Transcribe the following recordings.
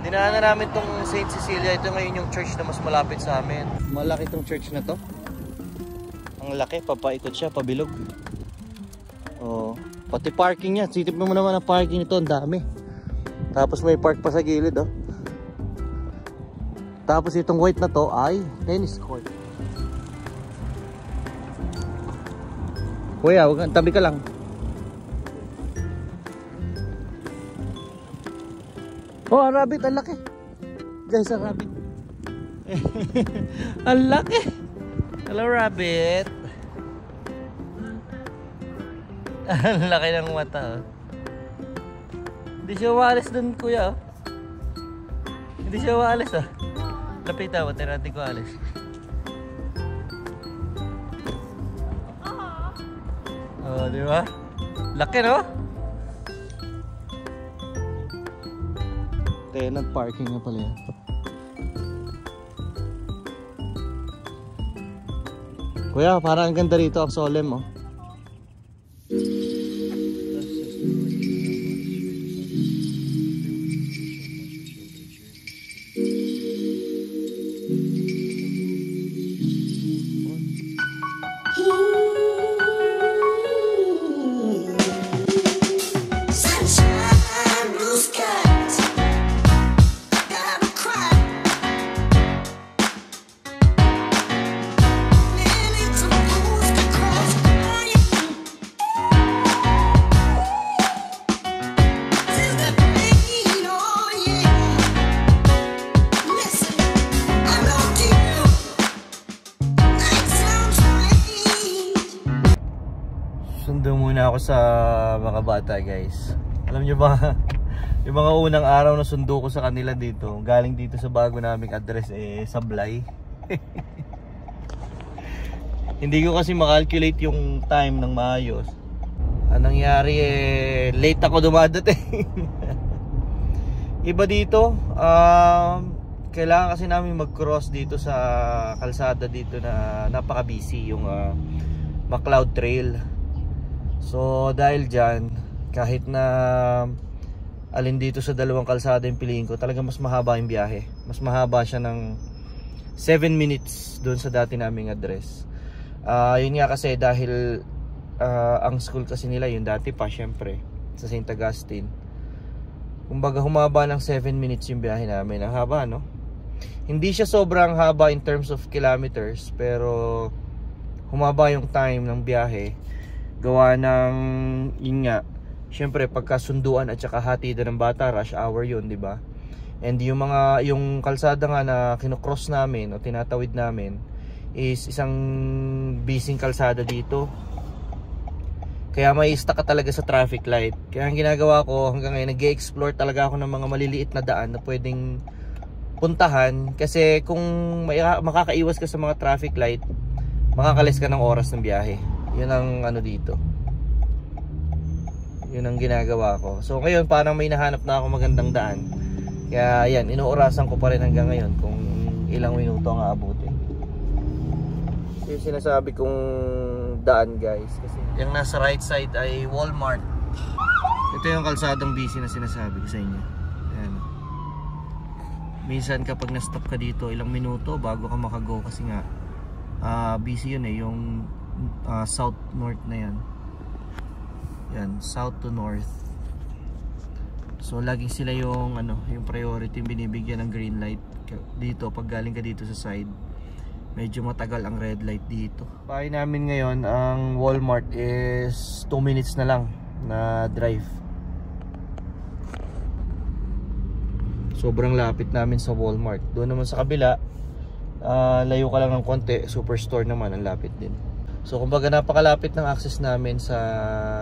Dinaanan namin tong St. Cecilia. Ito ngayon yung church na mas malapit sa amin. Malaki tong church na to. Ang laki, papaikot siya, pabilog. Oh, pati parking niya. Sitip mo naman ang parking nito, ang dami. Tapos may park pa sa gilid, oh. Tapos itong white na to ay tennis court. Kuya, tabi ka lang. Oh, ang rabbit, ang laki. Guys, ang rabbit. Ang laki. Hello, rabbit. Ang laki ng mata, oh. Hindi siya waalis dun, kuya, oh. Hindi siya waalis, oh. Lapit, oh. Pati natin ko alis. Oh, di ba? Laki, no? Tenant parking na pala yan. Kuya, parang ang ganda rito ang Solem, oh. Sundo muna ako sa mga bata, guys. Alam nyo ba, yung mga unang araw na sundo ko sa kanila dito, galing dito sa bago naming address, Sablay. Hindi ko kasi makalculate yung time ng maayos. Anong nangyari, late ako dumadating. Iba dito, kailangan kasi namin mag-cross dito sa kalsada dito na napaka-busy, yung McLeod Trail. So dahil dyan, kahit na alin dito sa dalawang kalsada yung piliin ko, talaga mas mahaba yung biyahe. Mas mahaba siya ng 7 minutes doon sa dati naming address. Yun nga kasi dahil ang school kasi nila yung dati pa, syempre sa St. Augustine. Kumbaga humaba ng 7 minutes yung biyahe namin. Ang haba, no? Hindi siya sobrang haba in terms of kilometers, pero humaba yung time ng biyahe. Gawa ng, yun nga, syempre pagkasunduan at saka hatidan ng bata, rush hour yun, di ba? And yung kalsada nga na kinocross namin o tinatawid namin is isang busy kalsada dito. Kaya may stuck ka talaga sa traffic light. Kaya ang ginagawa ko hanggang ngayon, nag-e-explore talaga ako ng mga maliliit na daan na pwedeng puntahan. Kasi kung makakaiwas ka sa mga traffic light, makakalis ka ng oras ng biyahe. Yun ang ano dito. Yun ang ginagawa ko. So ngayon parang may nahanap na ako magandang daan. Kaya yan, inuurasan ko pa rin hanggang ngayon kung ilang minuto ang aabutin. Yung sinasabi kong daan, guys, kasi yung nasa right side ay Walmart. Ito yung kalsadang busy na sinasabi ko sa inyo. Ayan. Minsan kapag na-stop ka dito ilang minuto bago ka makago kasi nga busy yun, yung south north na yan. Yan, south to north. So laging sila yung yung priority yung binibigyan ng green light. Dito pag galing ka dito sa side, medyo matagal ang red light dito. Bahay namin ngayon, ang Walmart is 2 minutes na lang na drive. Sobrang lapit namin sa Walmart. Doon naman sa kabila, layo ka lang ng konti, Superstore naman ang lapit din. So kumbaga napakalapit ng access namin sa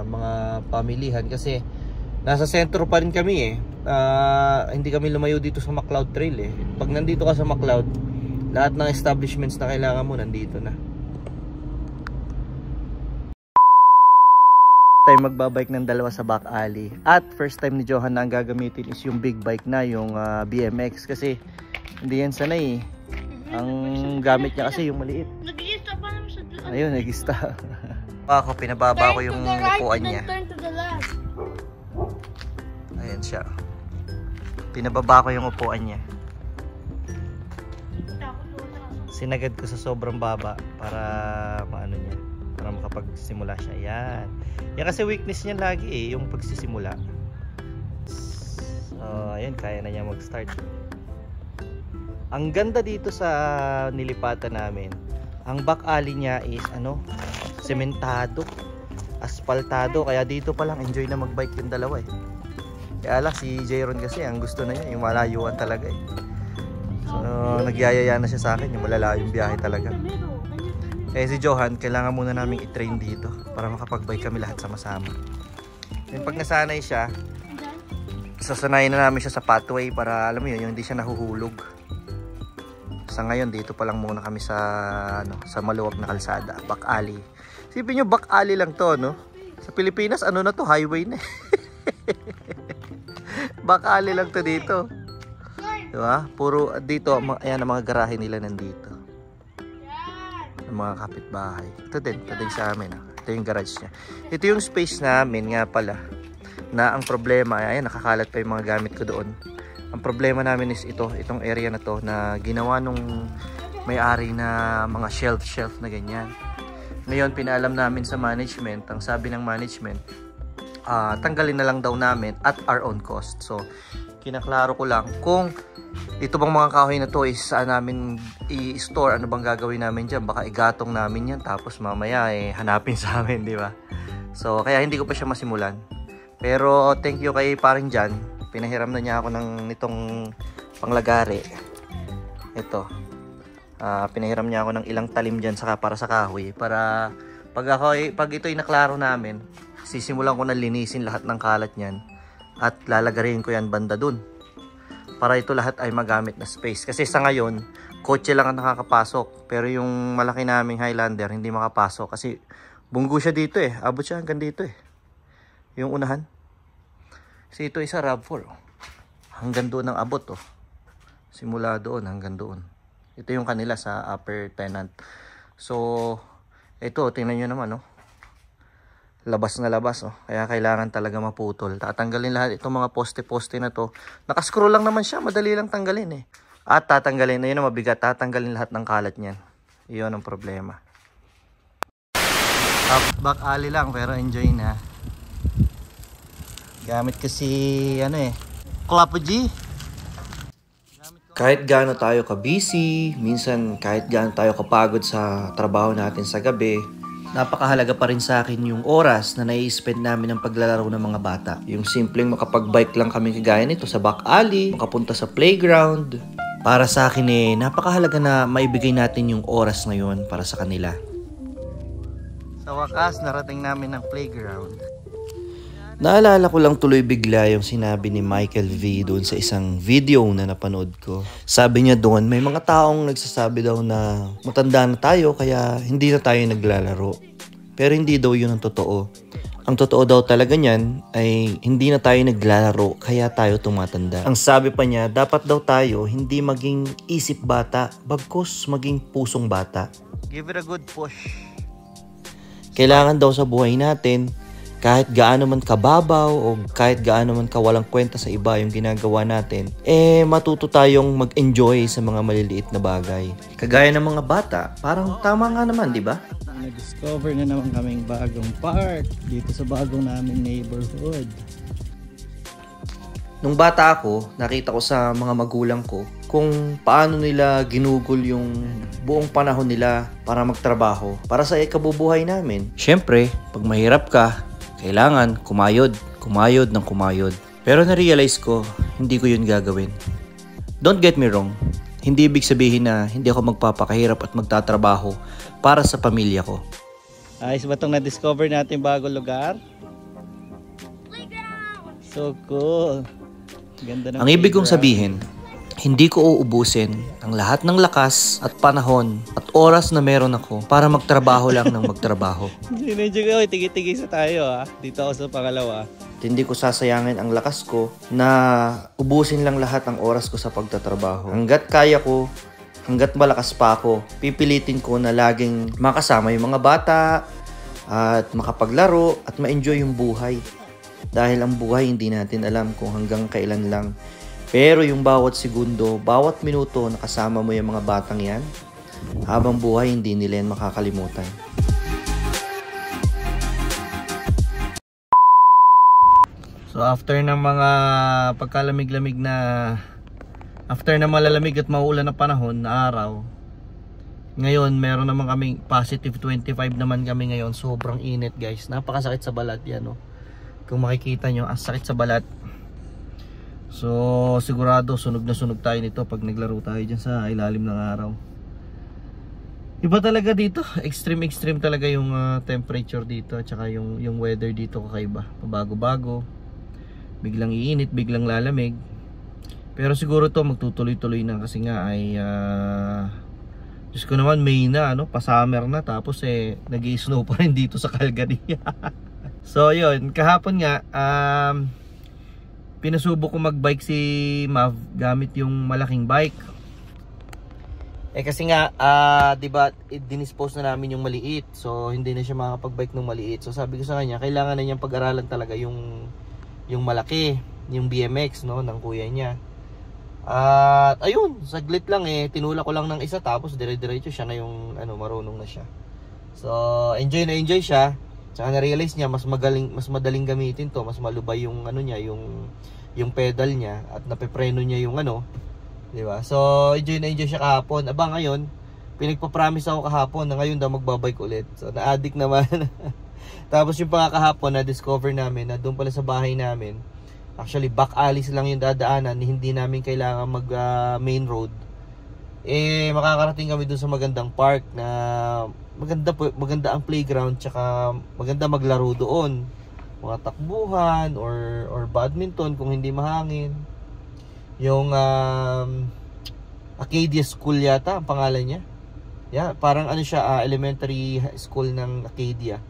mga pamilihan kasi nasa sentro pa rin kami hindi kami lumayo dito sa McLeod Trail Pag nandito ka sa McLeod, lahat ng establishments na kailangan mo nandito na. Tayo magbabike ng dalawa sa back alley. At first time ni Johan na ang gagamitin is yung big bike na, yung BMX, kasi hindi yan sanay Ang gamit niya kasi yung maliit. Nag-i-stop pa naman sa doon. Ayun, nag-i-stop. Ako, pinababa ko yung upuan niya. Turn to the left. Ayan siya. Pinababa ko yung upuan niya. Sinagad ko sa sobrang baba para maano niya, para makapagsimula siya. Yan. Yan kasi weakness niya lagi eh, yung pagsisimula. So, ayun, kaya na niya mag-start. Ang ganda dito sa nilipatan namin, ang back alley niya is sementado, aspaltado, kaya dito pa lang enjoy na magbike yung dalawa eh. Kaya lang si Jayron kasi ang gusto na niya yung malayuan talaga eh. So nagyayaya na siya sa akin yung malalayong biyahe talaga. Eh si Johan kailangan muna namin i-train dito para makapagbike kami lahat sama-sama. Then pag nasanay siya, sasanayin na namin siya sa pathway para alam mo yun, yung hindi siya nahuhulog. Sa ngayon dito pa lang muna kami sa sa maluwag na kalsada, back alley. Sipin nyo, back alley lang to, no? Sa Pilipinas na to, highway na. Back alley lang to dito. Diba? Puro dito, ayan ang mga garahe nila nandito. Ang mga kapitbahay. Ito din sa amin. Ito yung garage niya. Ito yung space namin nga pala. Na ang problema, ayan, nakakalat pa yung mga gamit ko doon. Ang problema namin is itong area na to na ginawa nung may-ari na mga shelf na ganyan. Ngayon, pinaalam namin sa management, ang sabi ng management, tanggalin na lang daw namin at our own cost. So, kinaklaro ko lang kung ito bang mga kahoy na to is saan namin i-store, ano bang gagawin namin dyan. Baka igatong namin yan tapos mamaya hanapin sa amin, di ba? So, kaya hindi ko pa siya masimulan. Pero, thank you kay paring Jan. Pinahiram na niya ako nitong panglagari. Ito. Pinahiram niya ako ng ilang talim dyan para sa kahoy. Para pag ito'y naklaro namin, sisimulan ko na linisin lahat ng kalat niyan. At lalagarin ko yan banda dun. Para ito lahat ay magamit na space. Kasi sa ngayon, kotse lang ang nakakapasok. Pero yung malaki naming Highlander, hindi makapasok. Kasi bunggo siya dito eh. Abot siya hanggang dito eh. Yung unahan. Kasi ito isa RAV4. Hanggang doon ang abot. Oh. Simula doon hanggang doon. Ito yung kanila sa upper tenant. So, ito, tingnan nyo naman. Oh. Labas na labas. Oh. Kaya kailangan talaga maputol. Tatanggalin lahat itong mga poste-poste na to. Nakascroll lang naman siya. Madali lang tanggalin eh. At tatanggalin na yun na mabigat. Tatanggalin lahat ng kalat niyan. Iyon ang problema. Back alley lang pero enjoy na. Gamit kasi Clapo G. Kahit gaano tayo ka-busy, minsan kahit gaano tayo kapagod sa trabaho natin sa gabi, napakahalaga pa rin sa akin yung oras na nai-spend namin ng paglalaro ng mga bata. Yung simpleng makapag-bike lang kami kagaya nito sa back alley, makapunta sa playground. Para sa akin napakahalaga na maibigay natin yung oras ngayon para sa kanila. Sa wakas, narating namin ng playground. Naalala ko lang tuloy bigla yung sinabi ni Michael V doon sa isang video na napanood ko. Sabi niya doon, may mga taong nagsasabi daw na matanda na tayo kaya hindi na tayo naglalaro. Pero hindi daw yun ang totoo. Ang totoo daw talaga niyan ay hindi na tayo naglalaro kaya tayo tumatanda. Ang sabi pa niya, dapat daw tayo hindi maging isip bata, bagkus maging pusong bata. Give it a good push. Kailangan daw sa buhay natin, kahit gaano man kababaw o kahit gaano man kawalang kwenta sa iba yung ginagawa natin, matuto tayong mag-enjoy sa mga maliliit na bagay. Kagaya ng mga bata, parang tama nga naman, di ba? Na-discover na naman kaming bagong park dito sa bagong namin neighborhood. Nung bata ako, nakita ko sa mga magulang ko kung paano nila ginugol yung buong panahon nila para magtrabaho para sa ikabubuhay namin. Siyempre, pag mahirap ka, kailangan kumayod ng kumayod. Pero na-realize ko, hindi ko yun gagawin. Don't get me wrong, hindi ibig sabihin na hindi ako magpapakahirap at magtatrabaho para sa pamilya ko. Ayos ba itong na-discover natin bagong lugar? Playground! So cool! Ganda ng Ang ibig kong sabihin, hindi ko uubusin ang lahat ng lakas at panahon at oras na meron ako para magtrabaho lang ng magtrabaho. Sinadya ko, tigil-tigil sa tayo Dito ako sa pangalawa. Hindi ko sasayangin ang lakas ko na ubusin lang lahat ng oras ko sa pagtatrabaho. Hanggat kaya ko, hanggat malakas pa ako, pipilitin ko na laging makasama yung mga bata at makapaglaro at ma-enjoy yung buhay. Dahil ang buhay hindi natin alam kung hanggang kailan lang Pero yung bawat segundo, bawat minuto na kasama mo yung mga batang yan, habang buhay hindi nila yan makakalimutan. So after ng mga pagkalamig-lamig na, after na malalamig at maulan na panahon na araw, ngayon meron naman kaming positive 25 naman kami ngayon. Sobrang init guys, napakasakit sa balat yan, no? Kung makikita nyo, ang sakit sa balat. So sigurado sunog na sunog tayo nito pag naglaro tayo dyan sa ilalim ng araw. Iba talaga dito, extreme talaga yung temperature dito, at saka yung weather dito kakaiba, pabago-bago. Biglang iinit, biglang lalamig. Pero siguro to magtutuloy-tuloy na kasi nga ay Diyos ko naman, May na, ano, pa-summer na, tapos nag-i-snow pa rin dito sa Calgary. So yun, kahapon nga pinasubok ko mag-bike si Mav gamit yung malaking bike. Kasi nga diba, dinispose na namin yung maliit, so hindi na siya makakapag-bike ng maliit. So sabi ko sa kanya, kailangan na niyang pag-aralan talaga yung malaki, yung BMX, no, ng kuya niya. At ayun, saglit lang tinulak ko lang ng isa, tapos dire-diretso siya na yung marunong na siya. So enjoy na enjoy siya. Saka na-realize niya mas madaling gamitin to, mas malubay yung niya, yung pedal niya, at napepreno niya yung di ba? So enjoy na enjoy siya kahapon. Aba ngayon, pinagpa-promise ako kahapon na ngayon daw magbabike ulit. So na-addict naman. Tapos yung kahapon na discover namin na doon pala sa bahay namin, actually back alleys lang yung dadaanan, hindi namin kailangan mag main road. Makakarating kami doon sa magandang park na maganda ang playground, tsaka maganda maglaro doon, mga takbuhan or badminton kung hindi mahangin. Yung Acadia School yata ang pangalan niya. Yeah, parang siya, elementary school ng Acadia,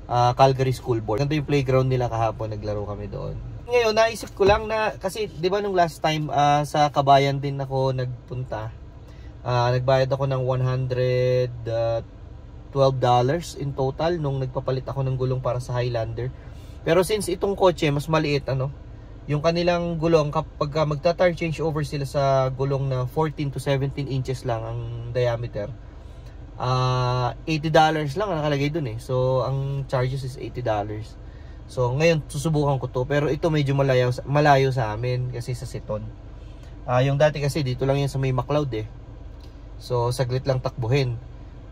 Calgary School Board. Ganda yung playground nila kahapon, naglaro kami doon. Ngayon naisip ko lang na, kasi di ba nung last time sa Kabayan din ako nagpunta, nagbayad ako ng $112 in total nung nagpapalit ako ng gulong para sa Highlander. Pero since itong kotse mas maliit, yung kanilang gulong, kapag magta-tire change over sila sa gulong na 14 to 17 inches lang ang diameter, $80 lang ang nakalagay dun So ang charges is $80. So ngayon susubukan ko to, pero ito medyo malayo sa amin kasi sa Siton. Yung dati kasi dito lang yan sa may McLeod So saglit lang takbuhin.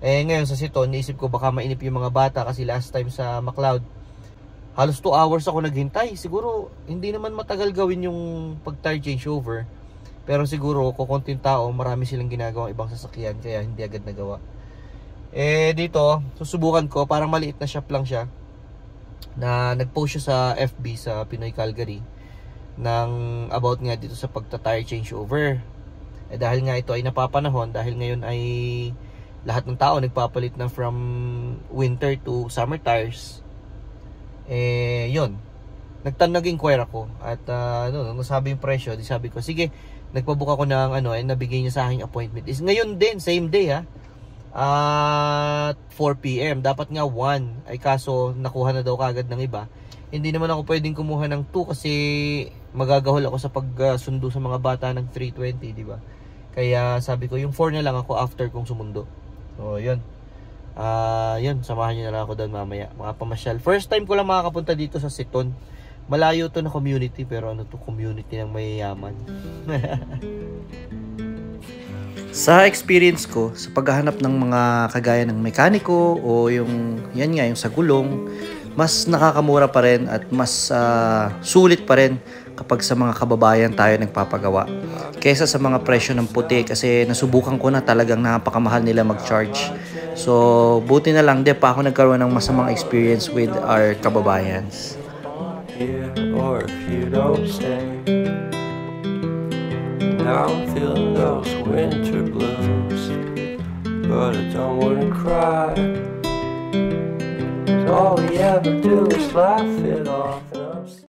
Ngayon sa Siton, naisip ko baka mainip yung mga bata kasi last time sa McLeod halos 2 hours ako naghintay. Siguro hindi naman matagal gawin yung pag-tire changeover, pero siguro kukunting tao, marami silang ginagawang ibang sasakyan kaya hindi agad nagawa. Dito susubukan ko, parang maliit na shop lang siya, na nag-post siya sa FB sa Pinoy Calgary ng about nga dito sa pagta-tire changeover. Dahil nga ito ay napapanahon, dahil ngayon ay lahat ng tao nagpapalit na from winter to summer tires. Yun, nag-inquire ako at nung nasabi yung presyo, di sabi ko sige, nagpabook ako ng nabigay niya sa akin appointment is ngayon din, same day at 4 PM. Dapat nga 1, ay kaso nakuha na daw kagad ng iba. Hindi naman ako pwedeng kumuha ng 2 kasi magagahol ako sa pagsundo sa mga bata ng 3:20, di ba? Kaya sabi ko yung 4 na lang ako after kong sumundo. So yun, yun, samahan nyo na lang ako doon mamaya, mga pamasyal. First time ko lang makakapunta dito sa Siton. Malayo to na community, pero community ng mayayaman. Sa experience ko sa paghahanap ng mga kagaya ng mekaniko o yung yung sa gulong, mas nakakamura pa rin at mas sulit pa rin kapag sa mga kababayan tayo nagpapagawa kaysa sa mga presyo ng puti, kasi nasubukan ko na talagang napakamahal nila mag-charge. So buti na lang di pa ako nagkaroon ng masamang experience with our kababayans. Or if you don't stay, now I'm feeling those winter blues, but I don't wanna cry. All we ever do is laugh it off.